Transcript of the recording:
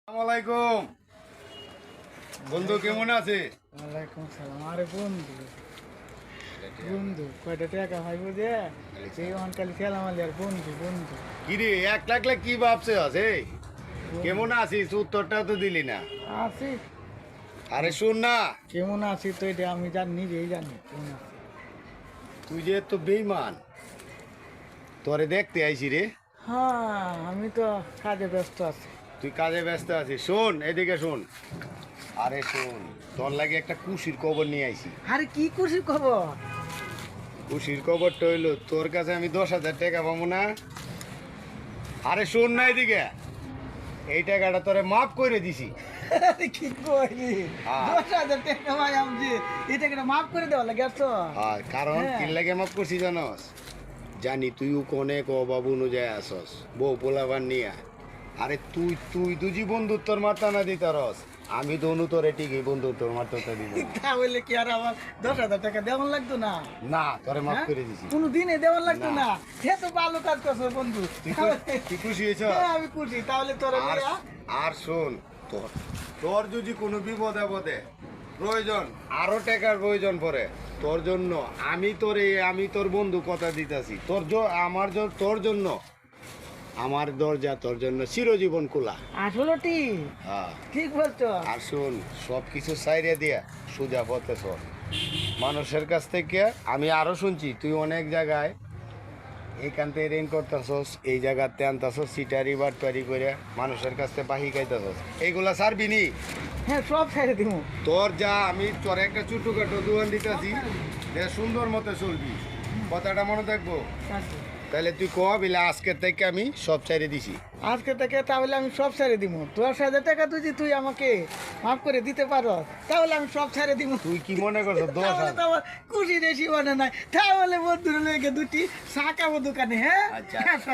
আসসালামাইকুম বন্ধু, কেমন আছে? ওয়ালাইকুম সালাম। আরে বন্ধু বন্ধু কয়টা টাকা ভাইব যে সেই অনকালি খেলাম আর বন্ধু বন্ধু কিরে 1 লাখ কি ভাবছে আছে? কেমন আছিস? উত্তরটা তো দিলি না। আছি। আরে শুন না, কেমন আছি তো এটা আমি জানি, নিজেই জানি কেমন আছি। তুই যে তো বেইমান, তোরে দেখতে আইছি রে। হ্যাঁ, আমি তো কাজে ব্যস্ত আছি। তুই কাজে ব্যস্ত আছিস। শোন, এদিকে শোন। আরে শোন, তোর লাগে একটা খুশির খবর নিয়ে আইছি। আরে কি খুশি খবর? খুশির খবরটা হইলো তোর কাছে আমি 10,000 টাকা পাবো না। আরে শোন না, এদিকে এই টাকাটা তোরে মাফ করে দিছি। কি কইলি? হ্যাঁ। 10,000 টাকা ভাই আমি এই টাকাটা মাফ করে দেওয়া লাগে তো। আর কারণ হ্যাঁ। কি লাগে মাফ করছি জানস? জানি তুইও অনেক অভাব অনুযায়ী আসস, বউ পোলাবার নিয়া। আরে তুই তুই তুই বন্ধুত্বর মাত্রা না দিতারস, আমি তো অনুতরে ঠিকই বন্ধুত্বর মাত্রাটা দিব। তাহলে কি আর আমার 10,000 টাকা দেওয়ান লাগতো না? না, তোরে মাফ হ্যাঁ? করে দিছি। কোনো দিনে দেওয়ান লাগতো না। না। সে তো ভালো কাজ করছো বন্ধু। তুই খুশি হয়েছ? হ্যাঁ, আমি খুশি। তাহলে তোরা আর নিয়া আর শোন, তোর তোর যদি কোনো বিপদ আপদে প্রয়োজন, আরো টাকার প্রয়োজন পড়ে, তোর জন্য আমি তোর বন্ধু কথা দিতেছি, তোর জন্য আমার দরজা তোর জন্য চিরজীবন খোলা। আসলে ঠিক হ্যাঁ। ঠিক বলছো। আর শোন, সব কিছু সাইরে দিয়া সোজা পথে চল। মানুষের কাছ থেকে আমি আরো শুনছি তুই অনেক জায়গায় এইখান থেকে রেন করতেছস, এই জায়গাতে আনতাছস, সিটারি বাটপারি করে মানুষের কাছ থেকে বাহি খাইতেছস। এইগুলা ছাড়বি নি। হ্যাঁ, সব ছেড়ে দিব। তোর যা আমি তোর একটা ছোটখাটো দোকান দিতেছি, সুন্দর মতো চলবি। কথাটা মনে থাকবো। তাহলে তুই বিলে আজকে থেকে আমি সব ছেড়ে দিছি। আজকে থেকে তাহলে আমি সব ছেড়ে দিব। 10,000 টাকা তুই আমাকে মাফ করে দিতে পারো, তাহলে আমি সব ছেড়ে দিব। তুই কি মনে করছো 10,000? তাহলে তো আমার খুশি রেশি মানে নাই। তাহলে বন্ধুর লেগে দুটি চা খাবো দোকানে। হ্যাঁ আচ্ছা।